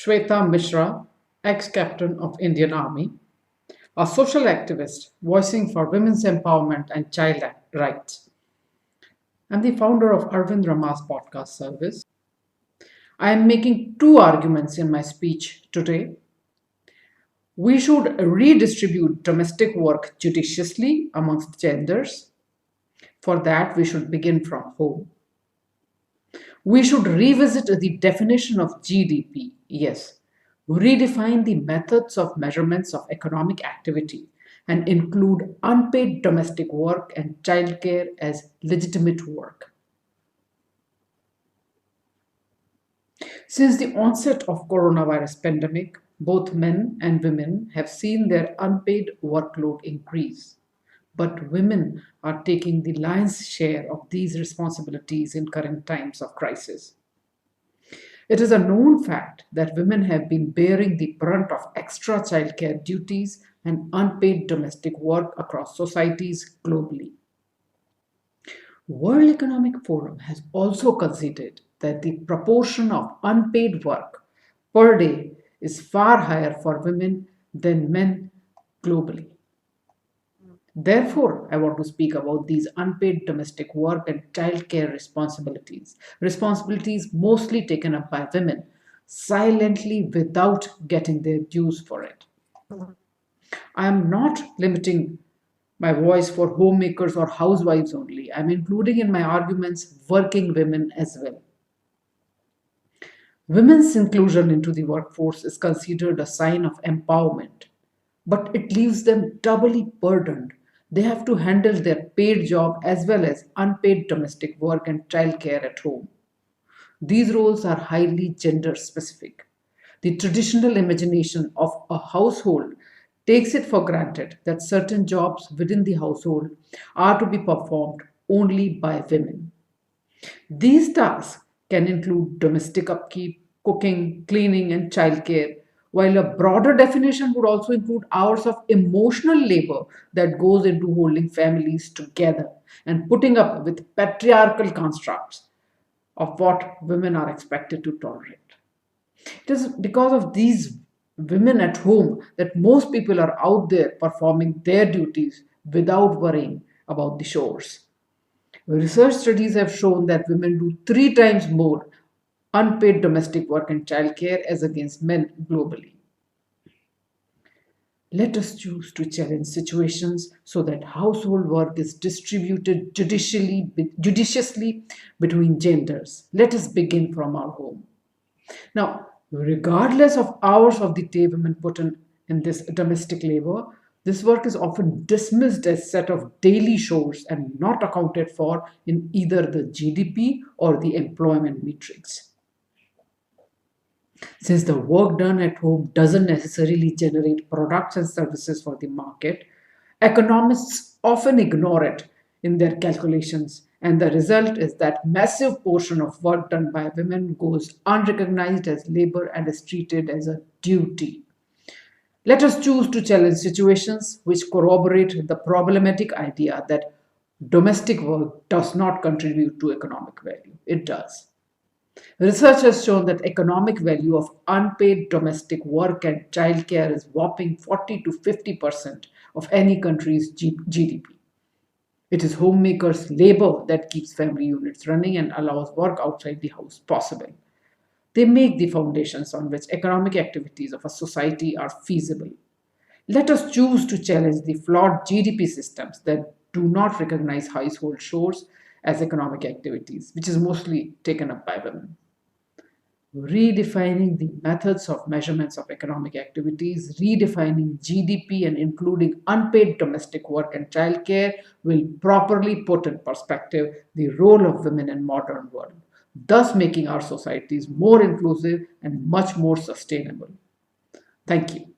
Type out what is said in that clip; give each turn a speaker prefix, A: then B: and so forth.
A: Shweta Misra, ex-captain of Indian Army, a social activist voicing for women's empowerment and child rights. I'm the founder of Arvind Rama's podcast service. I am making two arguments in my speech today. We should redistribute domestic work judiciously amongst genders. For that, we should begin from home. We should revisit the definition of GDP. Yes, redefine the methods of measurements of economic activity and include unpaid domestic work and childcare as legitimate work. Since the onset of coronavirus pandemic, both men and women have seen their unpaid workload increase. But women are taking the lion's share of these responsibilities in current times of crisis. It is a known fact that women have been bearing the brunt of extra childcare duties and unpaid domestic work across societies globally. World Economic Forum has also considered that the proportion of unpaid work per day is far higher for women than men globally. Therefore, I want to speak about these unpaid domestic work and childcare responsibilities mostly taken up by women, silently without getting their dues for it. I am not limiting my voice for homemakers or housewives only. I am including in my arguments working women as well. Women's inclusion into the workforce is considered a sign of empowerment, but it leaves them doubly burdened. They have to handle their paid job as well as unpaid domestic work and childcare at home. These roles are highly gender specific. The traditional imagination of a household takes it for granted that certain jobs within the household are to be performed only by women. These tasks can include domestic upkeep, cooking, cleaning, and childcare, while a broader definition would also include hours of emotional labor that goes into holding families together and putting up with patriarchal constructs of what women are expected to tolerate. It is because of these women at home that most people are out there performing their duties without worrying about the chores. Research studies have shown that women do three times more unpaid domestic work and childcare as against men globally. Let us choose to challenge situations so that household work is distributed judiciously between genders. Let us begin from our home. Now, regardless of hours of the day women put in this domestic labor, this work is often dismissed as set of daily chores and not accounted for in either the GDP or the employment matrix. Since the work done at home doesn't necessarily generate products and services for the market, economists often ignore it in their calculations, and the result is that massive portion of work done by women goes unrecognized as labor and is treated as a duty. Let us choose to challenge situations which corroborate the problematic idea that domestic work does not contribute to economic value. It does. Research has shown that economic value of unpaid domestic work and childcare is whopping 40 to 50% of any country's GDP. It is homemakers' labor that keeps family units running and allows work outside the house possible. They make the foundations on which economic activities of a society are feasible. Let us choose to challenge the flawed GDP systems that do not recognize household chores as economic activities, which is mostly taken up by women. Redefining the methods of measurements of economic activities, redefining GDP and including unpaid domestic work and childcare will properly put in perspective the role of women in modern world, thus making our societies more inclusive and much more sustainable. Thank you.